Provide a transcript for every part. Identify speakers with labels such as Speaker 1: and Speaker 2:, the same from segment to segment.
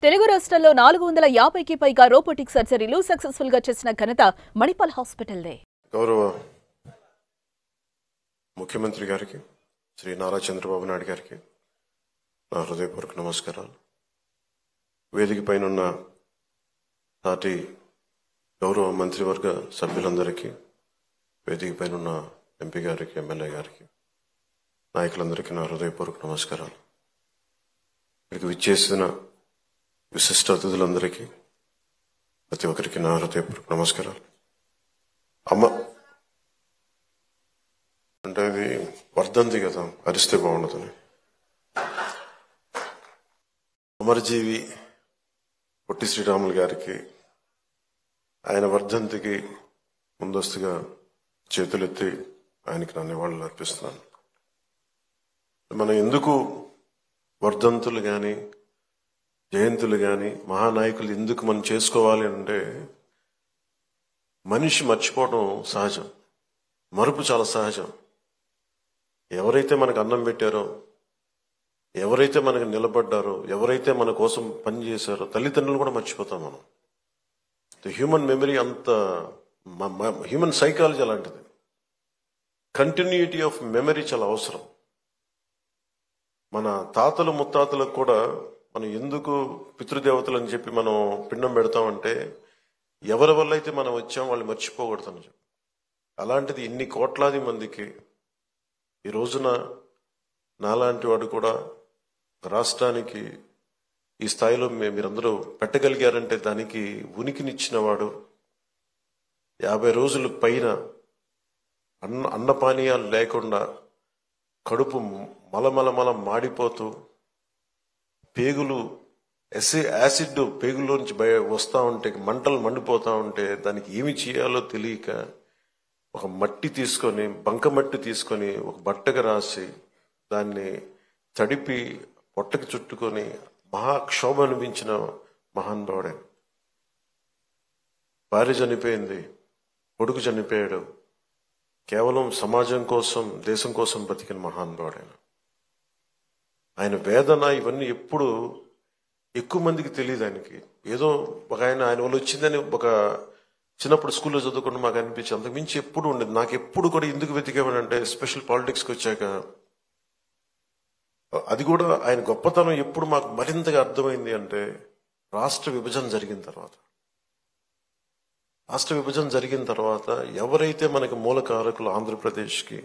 Speaker 1: తెలుగు రాష్ట్రాల్లో 450కి పైగా రోబోటిక్ సర్జరీలు సక్సెస్ఫుల్ గా చేసిన ఘనత మణిపాల్ హాస్పిటల్దే.
Speaker 2: గౌరవ ముఖ్యమంత్రి గారికి శ్రీ నారా చంద్రబాబు నాయుడు గారికి నా హృదయపూర్వక నమస్కారాలు. వేదిక పైన ఉన్న నాటి గౌరవ మంత్రివర్గ సభ్యులందరికీ, వేదిక పైన ఉన్న ఎంపీ గారికి, ఎమ్మెల్యే గారికి, నాయకులందరికీ నా హృదయపూర్వక నమస్కారాలు. ఇక్కడికి విచ్చేసిన విశిష్ట అతిథులందరికీ ప్రతి ఒక్కరికి నా హృదయపూర్వక నమస్కారాలు. అమ్మ అంటే ఇది వర్ధంతి కదా, అరిస్తే బాగుండదని. అమరజీవి పొట్టి శ్రీరాములు గారికి ఆయన వర్ధంతికి ముందస్తుగా చేతులెత్తి ఆయనకి నా నివాళులు అర్పిస్తున్నాను. మనం ఎందుకు వర్ధంతులు కానీ జయంతులు కానీ మహానాయకులు ఎందుకు మనం చేసుకోవాలి అంటే, మనిషి మర్చిపోవడం సహజం, మరుపు చాలా సహజం. ఎవరైతే మనకు అన్నం పెట్టారో, ఎవరైతే మనకు నిలబడ్డారో, ఎవరైతే మన కోసం పనిచేశారో, తల్లిదండ్రులు కూడా మర్చిపోతాం మనం. హ్యూమన్ మెమరీ అంత, హ్యూమన్ సైకాలజీ అలాంటిది. కంటిన్యూటీ ఆఫ్ మెమరీ చాలా అవసరం. మన తాతలు ముత్తాతలకు కూడా మనం ఎందుకు పితృదేవతలు అని చెప్పి మనం పిండం పెడతామంటే, ఎవరి వల్ల అయితే మనం వచ్చాం వాళ్ళు మర్చిపోకూడదని చెప్పి. అలాంటిది ఇన్ని కోట్లాది మందికి ఈ రోజున నాలాంటి వాడు కూడా రాష్ట్రానికి ఈ స్థాయిలో మీరందరూ పెట్టగలిగారంటే దానికి ఉనికినిచ్చిన వాడు. 50 రోజుల పైన అన్నపానీయాలు లేకుండా కడుపు మలమలమల మాడిపోతూ, పేగులు యాసిడ్ పేగుల్లోంచి వస్తూ ఉంటే, మంటలు మండిపోతూ ఉంటే, దానికి ఏమి చేయాలో తెలియక ఒక మట్టి తీసుకొని, బంకమట్టి తీసుకొని ఒక బట్టగా రాసి దాన్ని తడిపి పొట్టకి చుట్టుకొని మహాక్షోభ అనిపించిన మహానుభావుడే. భార్య చనిపోయింది, కొడుకు చనిపోయాడు, కేవలం సమాజం కోసం, దేశం కోసం బతికిన మహానుభావుడైన ఆయన వేదన ఇవన్నీ ఎప్పుడు ఎక్కువ మందికి తెలియదు. ఆయనకి ఏదో ఒక ఆయన వల్ల వచ్చిందని ఒక చిన్నప్పుడు స్కూల్లో చదువుకుంటూ మాకు అనిపించి, అంతకు మించి ఎప్పుడు ఉండేది. నాకు ఎప్పుడు కూడా ఎందుకు వెతికేమనంటే, స్పెషల్ పాలిటిక్స్కి వచ్చాక అది కూడా ఆయన గొప్పతనం ఎప్పుడు మాకు మరింతగా అర్థమైంది అంటే, రాష్ట్ర విభజన జరిగిన తర్వాత ఎవరైతే మనకి మూలకారకులు ఆంధ్రప్రదేశ్కి,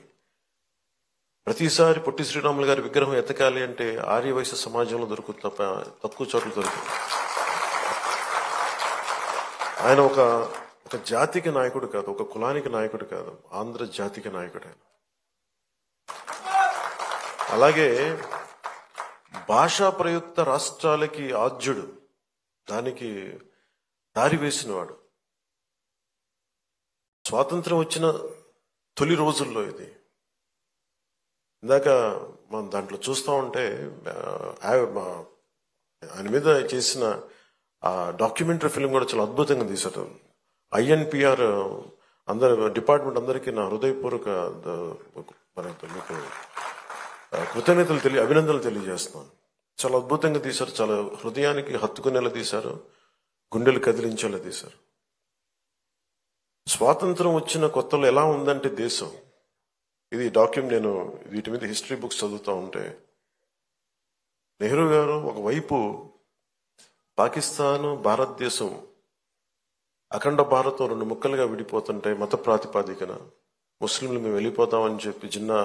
Speaker 2: ప్రతిసారి పొట్టి శ్రీరాములు గారి విగ్రహం ఎతకాలి అంటే ఆర్యవైశ్య సమాజంలో దొరుకుతుంది తప్ప తక్కువ చోట్ల దొరుకుతుంది. ఆయన ఒక జాతికి నాయకుడు కాదు, ఒక కులానికి నాయకుడు కాదు, ఆంధ్ర జాతికి నాయకుడు ఆయన. అలాగే భాషా ప్రయుక్త రాష్ట్రాలకి ఆద్యుడు, దానికి దారి వేసినవాడు. స్వాతంత్రం వచ్చిన తొలి రోజుల్లో ఇది. ఇందాక మనం దాంట్లో చూస్తూ ఉంటే ఆయన మీద చేసిన ఆ డాక్యుమెంటరీ ఫిల్మ్ కూడా చాలా అద్భుతంగా తీశారు. INPR డిపార్ట్మెంట్ అందరికీ నా హృదయపూర్వక మీకు అభినందనలు తెలియజేస్తున్నాను. చాలా అద్భుతంగా తీశారు, చాలా హృదయానికి హత్తుకునేలా తీశారు, గుండెలు కదిలించేలా తీశారు. స్వాతంత్రం వచ్చిన కొత్తలో ఎలా ఉందంటే దేశం, ఇది నేను వీటి మీద హిస్టరీ బుక్స్ చదువుతూ ఉంటే, నెహ్రూ గారు ఒకవైపు పాకిస్తాను, భారతదేశం, అఖండ భారతం 2 ముక్కలుగా విడిపోతుంటే, మత ప్రాతిపాదికన ముస్లింలు మేము వెళ్ళిపోతామని చెప్పి జిన్నా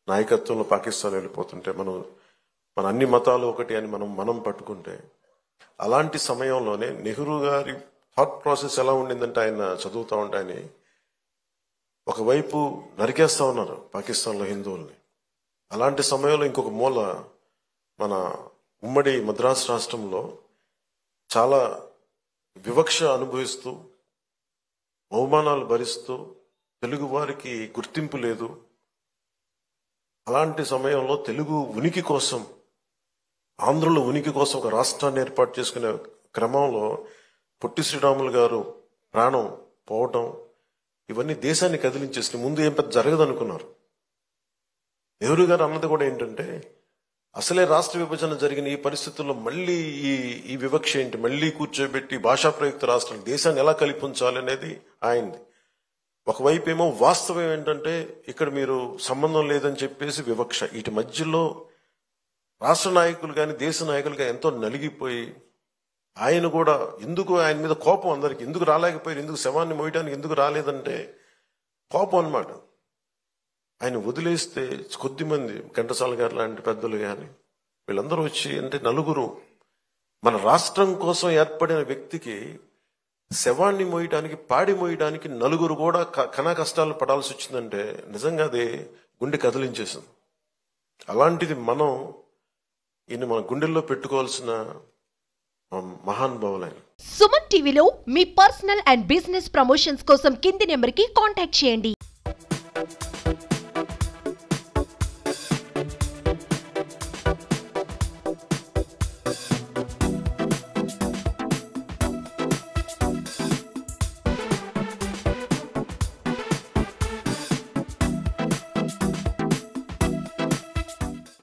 Speaker 2: నాయకత్వంలో పాకిస్తాన్ వెళ్ళిపోతుంటే, మన అన్ని మతాలు ఒకటి అని మనం పట్టుకుంటే, అలాంటి సమయంలోనే నెహ్రూ గారి థాట్ ప్రాసెస్ ఎలా ఉండిందంటే, ఆయన చదువుతూ ఉంటే ఆయన ఒకవైపు నరికేస్తా ఉన్నారు పాకిస్తాన్లో హిందువుల్ని. అలాంటి సమయంలో ఇంకొక మూల మన ఉమ్మడి మద్రాసు రాష్ట్రంలో చాలా వివక్ష అనుభవిస్తూ, అవమానాలు భరిస్తూ, తెలుగు వారికి గుర్తింపు లేదు. అలాంటి సమయంలో తెలుగు ఉనికి కోసం, ఆంధ్రలో ఉనికి కోసం ఒక రాష్ట్రాన్ని ఏర్పాటు చేసుకునే క్రమంలో పొట్టి శ్రీరాములు గారు ప్రాణం పోవటం, ఇవన్నీ దేశాన్ని కదిలించేసి ముందు ఏం పెద్ద జరగదు అనుకున్నారు. నెహ్రూ గారు అన్నది కూడా ఏంటంటే, అసలే రాష్ట్ర విభజన జరిగిన ఈ పరిస్థితుల్లో మళ్ళీ ఈ వివక్ష ఏంటి, మళ్ళీ కూర్చోబెట్టి భాషా ప్రయుక్త రాష్ట్రాలు దేశాన్ని ఎలా కలిపించాలి అనేది ఆయనది. ఒకవైపు ఏమో వాస్తవం ఏంటంటే ఇక్కడ మీరు సంబంధం లేదని చెప్పేసి వివక్ష. వీటి మధ్యలో రాష్ట్ర నాయకులు కానీ దేశ నాయకులు కానీ ఎంతో నలిగిపోయి ఆయన కూడా ఎందుకు ఆయన మీద కోపం, అందరికి ఎందుకు రాలేకపోయారు, ఎందుకు శవాన్ని మోయడానికి ఎందుకు రాలేదంటే కోపం అన్నమాట. ఆయన వదిలేస్తే కొద్దిమంది ఘంటసాల గారు లాంటి పెద్దలు కానీ వీళ్ళందరూ వచ్చి అంటే నలుగురు మన రాష్ట్రం కోసం ఏర్పడిన వ్యక్తికి శవాన్ని మోయడానికి పాడి మోయడానికి నలుగురు కూడా కనా కష్టాలు పడాల్సి వచ్చిందంటే నిజంగా అది గుండె కదిలించేసింది. అలాంటిది మనం ఈయన మన గుండెల్లో పెట్టుకోవాల్సిన మహానుభావులైన.
Speaker 3: సుమన్ టీవీలో మీ పర్సనల్ అండ్ బిజినెస్ ప్రమోషన్స్ కోసం కింది నెంబర్కి కాంటాక్ట్ చేయండి.